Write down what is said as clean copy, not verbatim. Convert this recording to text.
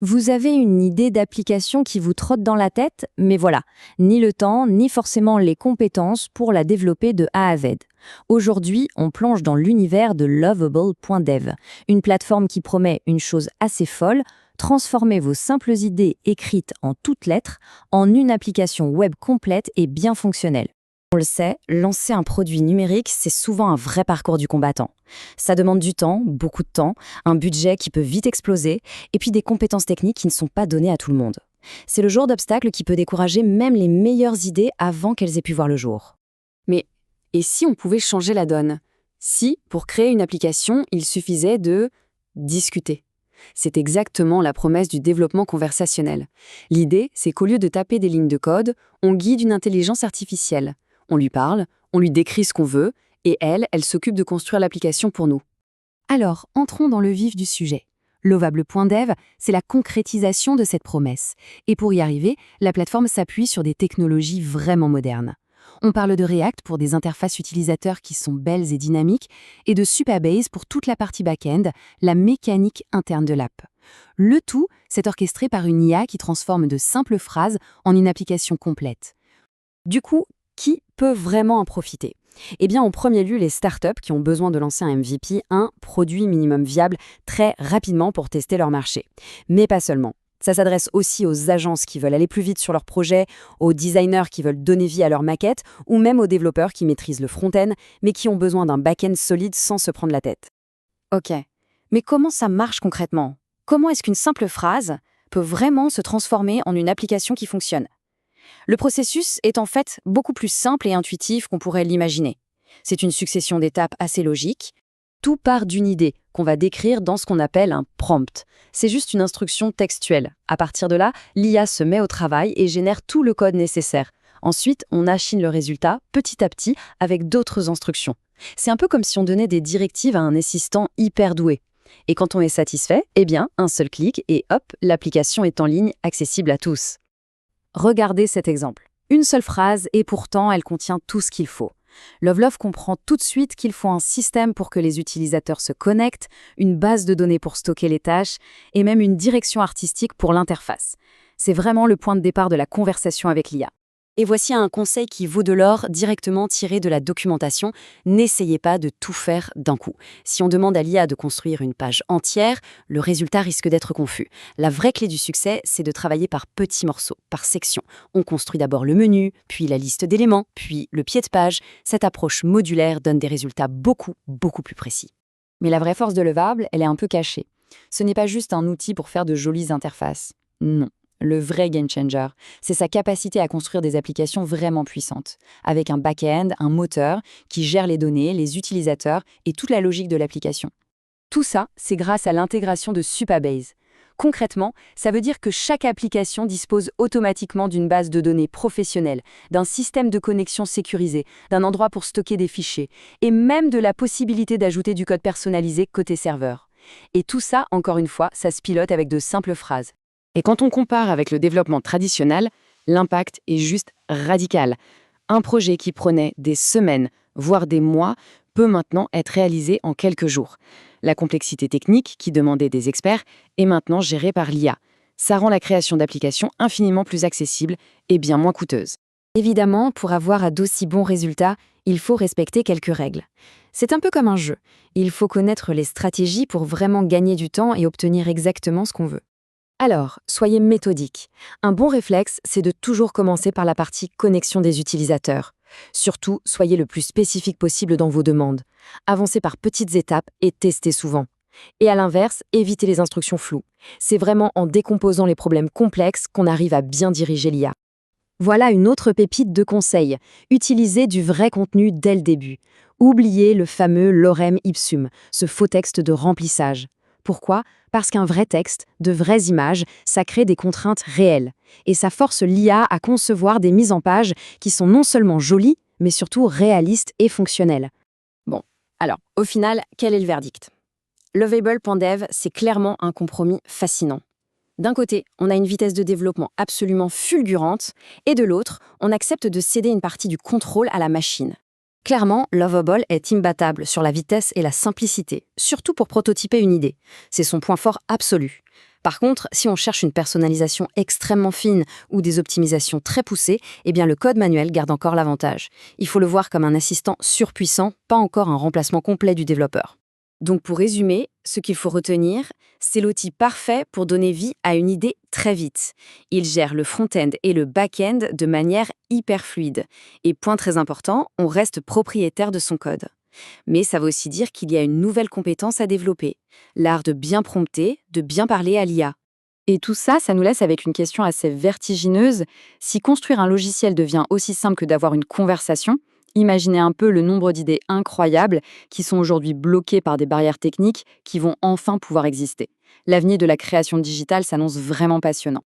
Vous avez une idée d'application qui vous trotte dans la tête, mais voilà, ni le temps, ni forcément les compétences pour la développer de A à Z. Aujourd'hui, on plonge dans l'univers de Lovable.dev, une plateforme qui promet une chose assez folle, transformer vos simples idées écrites en toutes lettres en une application web complète et bien fonctionnelle. On le sait, lancer un produit numérique, c'est souvent un vrai parcours du combattant. Ça demande du temps, beaucoup de temps, un budget qui peut vite exploser, et puis des compétences techniques qui ne sont pas données à tout le monde. C'est le genre d'obstacle qui peut décourager même les meilleures idées avant qu'elles aient pu voir le jour. Mais et si on pouvait changer la donne? Si, pour créer une application, il suffisait de discuter. C'est exactement la promesse du développement conversationnel. L'idée, c'est qu'au lieu de taper des lignes de code, on guide une intelligence artificielle. On lui parle, on lui décrit ce qu'on veut, et elle s'occupe de construire l'application pour nous. Alors, entrons dans le vif du sujet. Lovable.dev, c'est la concrétisation de cette promesse. Et pour y arriver, la plateforme s'appuie sur des technologies vraiment modernes. On parle de React pour des interfaces utilisateurs qui sont belles et dynamiques, et de Supabase pour toute la partie back-end, la mécanique interne de l'app. Le tout, c'est orchestré par une IA qui transforme de simples phrases en une application complète. Du coup, qui peut vraiment en profiter? Eh bien, en premier lieu, les startups qui ont besoin de lancer un MVP, un produit minimum viable, très rapidement pour tester leur marché. Mais pas seulement. Ça s'adresse aussi aux agences qui veulent aller plus vite sur leur projet, aux designers qui veulent donner vie à leur maquette, ou même aux développeurs qui maîtrisent le front-end, mais qui ont besoin d'un back-end solide sans se prendre la tête. Ok, mais comment ça marche concrètement? Comment est-ce qu'une simple phrase peut vraiment se transformer en une application qui fonctionne? Le processus est en fait beaucoup plus simple et intuitif qu'on pourrait l'imaginer. C'est une succession d'étapes assez logique. Tout part d'une idée qu'on va décrire dans ce qu'on appelle un prompt. C'est juste une instruction textuelle. À partir de là, l'IA se met au travail et génère tout le code nécessaire. Ensuite, on achine le résultat petit à petit avec d'autres instructions. C'est un peu comme si on donnait des directives à un assistant hyper doué. Et quand on est satisfait, eh bien, un seul clic et hop, l'application est en ligne, accessible à tous. Regardez cet exemple. Une seule phrase et pourtant elle contient tout ce qu'il faut. Lovelove comprend tout de suite qu'il faut un système pour que les utilisateurs se connectent, une base de données pour stocker les tâches et même une direction artistique pour l'interface. C'est vraiment le point de départ de la conversation avec l'IA. Et voici un conseil qui vaut de l'or directement tiré de la documentation. N'essayez pas de tout faire d'un coup. Si on demande à l'IA de construire une page entière, le résultat risque d'être confus. La vraie clé du succès, c'est de travailler par petits morceaux, par section. On construit d'abord le menu, puis la liste d'éléments, puis le pied de page. Cette approche modulaire donne des résultats beaucoup plus précis. Mais la vraie force de Lovable, elle est un peu cachée. Ce n'est pas juste un outil pour faire de jolies interfaces. Non. Le vrai game changer, c'est sa capacité à construire des applications vraiment puissantes, avec un back-end, un moteur qui gère les données, les utilisateurs et toute la logique de l'application. Tout ça, c'est grâce à l'intégration de Supabase. Concrètement, ça veut dire que chaque application dispose automatiquement d'une base de données professionnelle, d'un système de connexion sécurisé, d'un endroit pour stocker des fichiers, et même de la possibilité d'ajouter du code personnalisé côté serveur. Et tout ça, encore une fois, ça se pilote avec de simples phrases. Et quand on compare avec le développement traditionnel, l'impact est juste radical. Un projet qui prenait des semaines, voire des mois, peut maintenant être réalisé en quelques jours. La complexité technique, qui demandait des experts, est maintenant gérée par l'IA. Ça rend la création d'applications infiniment plus accessible et bien moins coûteuse. Évidemment, pour avoir d'aussi bons résultats, il faut respecter quelques règles. C'est un peu comme un jeu. Il faut connaître les stratégies pour vraiment gagner du temps et obtenir exactement ce qu'on veut. Alors, soyez méthodique. Un bon réflexe, c'est de toujours commencer par la partie connexion des utilisateurs. Surtout, soyez le plus spécifique possible dans vos demandes. Avancez par petites étapes et testez souvent. Et à l'inverse, évitez les instructions floues. C'est vraiment en décomposant les problèmes complexes qu'on arrive à bien diriger l'IA. Voilà une autre pépite de conseil. Utilisez du vrai contenu dès le début. Oubliez le fameux lorem ipsum, ce faux texte de remplissage. Pourquoi ? Parce qu'un vrai texte, de vraies images, ça crée des contraintes réelles. Et ça force l'IA à concevoir des mises en page qui sont non seulement jolies, mais surtout réalistes et fonctionnelles. Bon, alors, au final, quel est le verdict ? Lovable.dev, c'est clairement un compromis fascinant. D'un côté, on a une vitesse de développement absolument fulgurante, et de l'autre, on accepte de céder une partie du contrôle à la machine. Clairement, Lovable est imbattable sur la vitesse et la simplicité, surtout pour prototyper une idée. C'est son point fort absolu. Par contre, si on cherche une personnalisation extrêmement fine ou des optimisations très poussées, eh bien le code manuel garde encore l'avantage. Il faut le voir comme un assistant surpuissant, pas encore un remplacement complet du développeur. Donc pour résumer, ce qu'il faut retenir, c'est l'outil parfait pour donner vie à une idée très vite. Il gère le front-end et le back-end de manière hyper fluide. Et point très important, on reste propriétaire de son code. Mais ça veut aussi dire qu'il y a une nouvelle compétence à développer, l'art de bien prompter, de bien parler à l'IA. Et tout ça, ça nous laisse avec une question assez vertigineuse. Si construire un logiciel devient aussi simple que d'avoir une conversation, imaginez un peu le nombre d'idées incroyables qui sont aujourd'hui bloquées par des barrières techniques qui vont enfin pouvoir exister. L'avenir de la création digitale s'annonce vraiment passionnant.